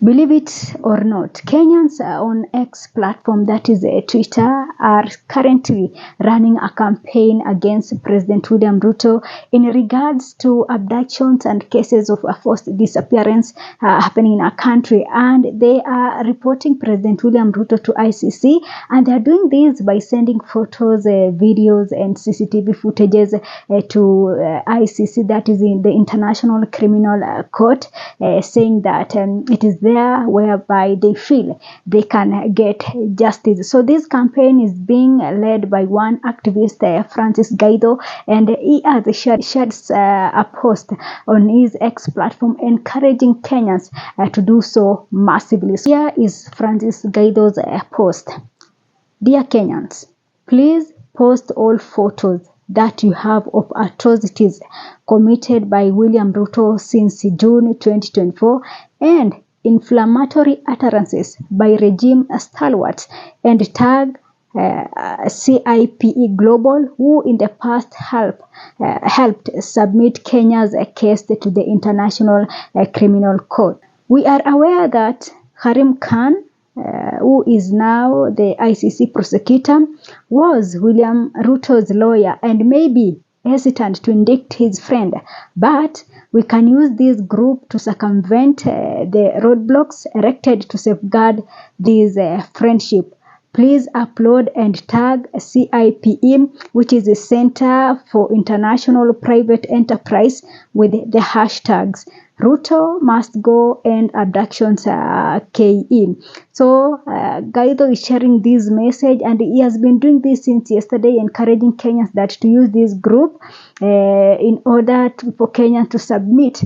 Believe it or not, Kenyans on X platform, that is Twitter, are currently running a campaign against President William Ruto in regards to abductions and cases of forced disappearance happening in our country. And they are reporting President William Ruto to ICC, and they are doing this by sending photos, videos, and CCTV footages to ICC, that is in the International Criminal Court, saying that it is there whereby they feel they can get justice. So this campaign is being led by one activist, Francis Gaido, and he has shared a post on his X platform encouraging Kenyans to do so massively. So here is Francis Gaido's post. Dear Kenyans, please post all photos that you have of atrocities committed by William Ruto since June 2024 and inflammatory utterances by regime stalwarts, and tag CIPE Global, who in the past helped submit Kenya's case to the International Criminal Court. We are aware that Karim Khan, who is now the ICC prosecutor, was William Ruto's lawyer and may be hesitant to indict his friend, but we can use this group to circumvent the roadblocks erected to safeguard this friendship. Please upload and tag CIPE, which is the Center for International Private Enterprise, with the hashtags Ruto must go and abductions KE. So Gaido is sharing this message, and he has been doing this since yesterday, encouraging Kenyans that to use this group in order for Kenyans to submit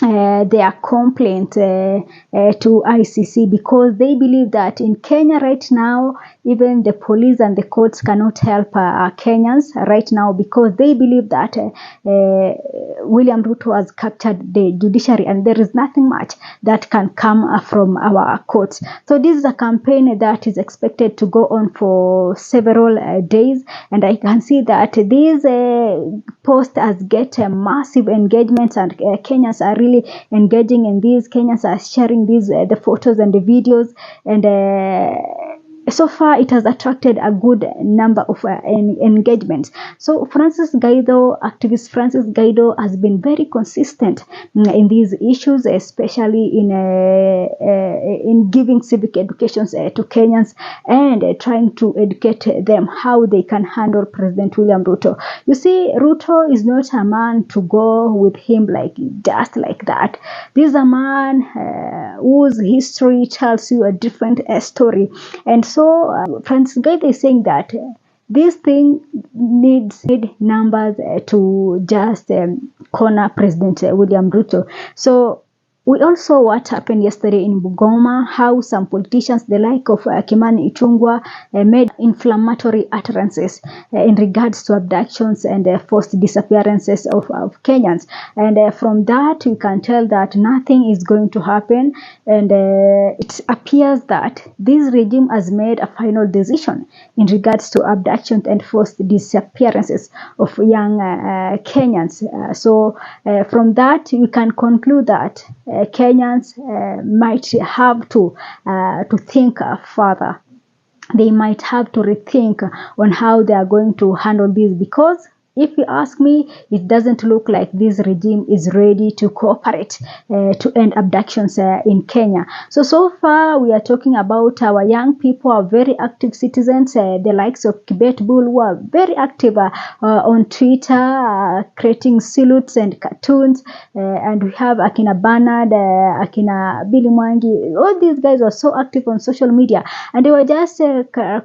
their complaint to ICC, because they believe that in Kenya right now, even the police and the courts cannot help Kenyans right now, because they believe that William Ruto has captured the judiciary and there is nothing much that can come from our courts. So this is a campaign that is expected to go on for several days, and I can see that this post has get massive engagements, and Kenyans are really engaging in these. Kenyans are sharing these the photos and the videos, and so far it has attracted a good number of engagements. So activist Francis Gaido has been very consistent in these issues, especially in giving civic educations to Kenyans and trying to educate them how they can handle President William Ruto. You see, Ruto is not a man to go with him like just like that. This is a man whose history tells you a different story, and so Francis Gaido is saying that this thing needs numbers to just corner President William Ruto. So we also saw what happened yesterday in Bungoma, how some politicians, the like of Kimani Ichung'wah, made inflammatory utterances in regards to abductions and forced disappearances of Kenyans. And from that, you can tell that nothing is going to happen. And it appears that this regime has made a final decision in regards to abductions and forced disappearances of young Kenyans. So from that, you can conclude that Kenyans might have to think further. They might have to rethink on how they are going to handle this, because if you ask me, it doesn't look like this regime is ready to cooperate to end abductions in Kenya. So far, we are talking about our young people, are very active citizens, the likes of Kibet Bull, who are very active on Twitter, creating silhouettes and cartoons. And we have Akina Bernard, Akina Billy Mwangi. All these guys were so active on social media, and they were just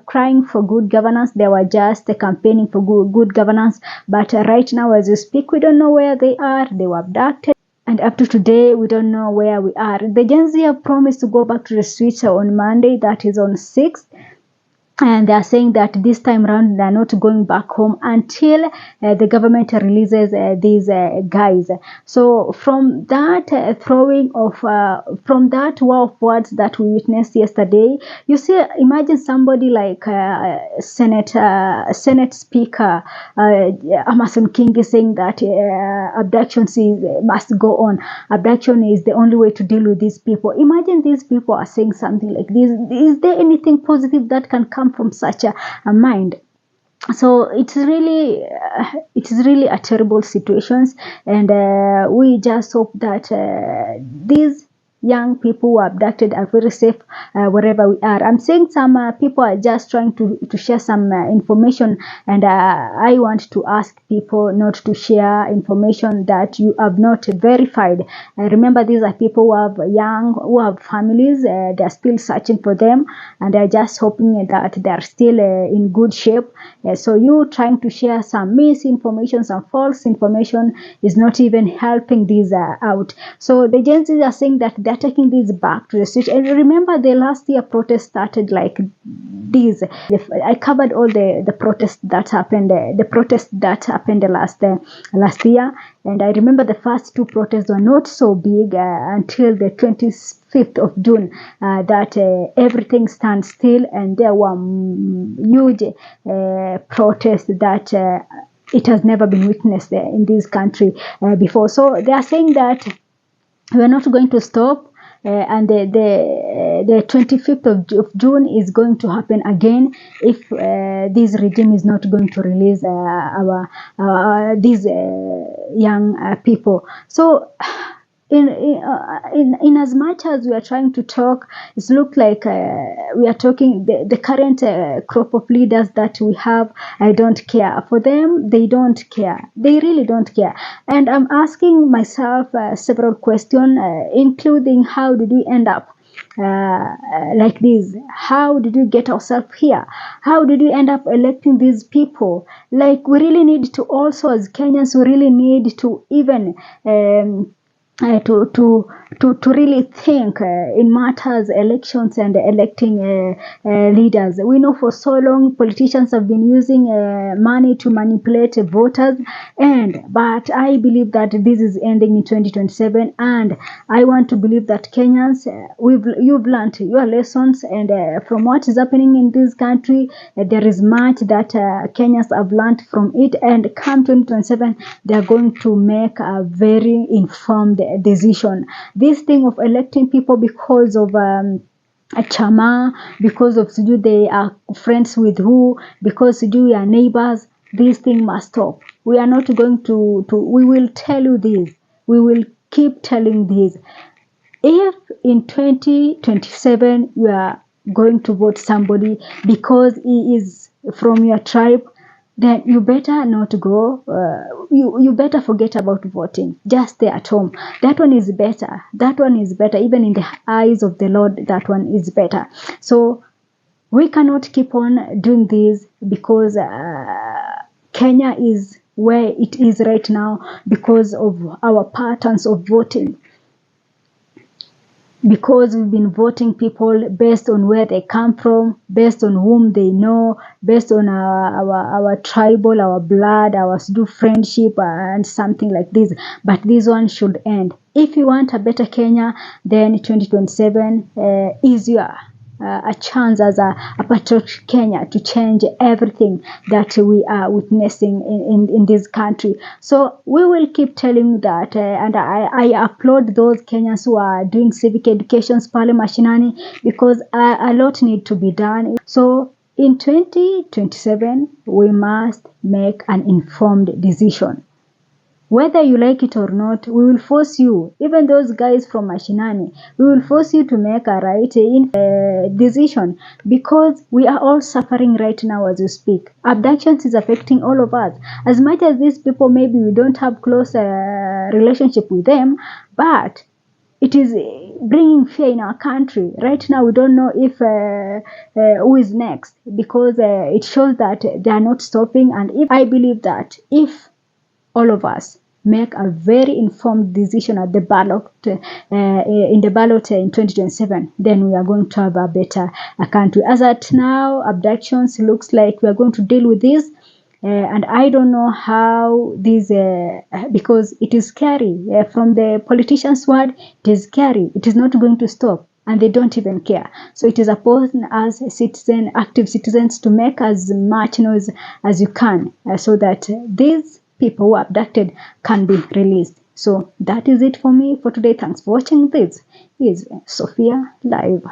crying for good governance. They were just campaigning for good governance. But right now, as we speak, we don't know where they are. They were abducted. And up to today, we don't know where we are. The Gen Z have promised to go back to the streets on Monday, that is on 6th. and they are saying that this time around they are not going back home until the government releases these guys. So from that throwing of from that war of words that we witnessed yesterday, you see, imagine somebody like Senate Speaker Amason Kingi saying that abductions must go on. Abduction is the only way to deal with these people. Imagine these people are saying something like this. Is there anything positive that can come from such a mind? So it's really a terrible situations, and we just hope that these young people who are abducted are very safe wherever we are. I'm saying some people are just trying to share some information, and I want to ask people not to share information that you have not verified. Remember, these are people who have families. They're still searching for them, and they're just hoping that they're still in good shape. So you trying to share some misinformation, some false information is not even helping these out. So the Gen Zs are saying that they're taking this back to the street. And remember, the last year protest started like this. I covered all the protests that happened, last year. And I remember the first two protests were not so big until the 25th of June, that everything stands still, and there were huge protests that it has never been witnessed in this country before. So they are saying that we are not going to stop, and the 25th of June is going to happen again if this regime is not going to release these young people. So in as much as we are trying to talk, it looks like we are talking the current crop of leaders that we have. I don't care for them. They don't care. They really don't care. And I'm asking myself several questions, including how did we end up like this? How did we get ourselves here? How did we end up electing these people? Like, we really need to also, as Kenyans, we really need to even to really think in matters elections and electing leaders. We know for so long politicians have been using money to manipulate voters, but I believe that this is ending in 2027, and I want to believe that Kenyans, you've learned your lessons, and from what is happening in this country, there is much that Kenyans have learned from it, and come 2027 they are going to make a very informed decision. This thing of electing people because of a chama, because of they are friends with who, because we are neighbors, this thing must stop. We are not going to we will tell you this. We will keep telling this. If in 2027 you are going to vote somebody because he is from your tribe, then you better not go. You better forget about voting. Just stay at home. That one is better. That one is better. Even in the eyes of the Lord, that one is better. So we cannot keep on doing this, because Kenya is where it is right now because of our patterns of voting. Because we've been voting people based on where they come from, based on whom they know, based on our tribal, our blood, our friendship, and something like this. But this one should end. If you want a better Kenya, then 2027 is your a chance as a patriotic Kenya to change everything that we are witnessing in this country. So we will keep telling that, and I applaud those Kenyans who are doing civic education pale mashinani, because a lot need to be done. So in 2027 we must make an informed decision. Whether you like it or not, we will force you, even those guys from Mashinani, we will force you to make a right decision, because we are all suffering right now as we speak. Abductions is affecting all of us. As much as these people, maybe we don't have close relationship with them, but it is bringing fear in our country. Right now, we don't know if who is next, because it shows that they are not stopping. And if I believe that if all of us make a very informed decision at the ballot, in the ballot in 2027, then we are going to have a better country. As at now, abductions looks like we are going to deal with this. And I don't know how this, because it is scary. From the politicians' word, it is scary. It is not going to stop, and they don't even care. So it is upon us, active citizens, to make as much noise as you can, so that these people who are abducted can be released. So that is it for me for today. Thanks for watching. This is Sophia Live.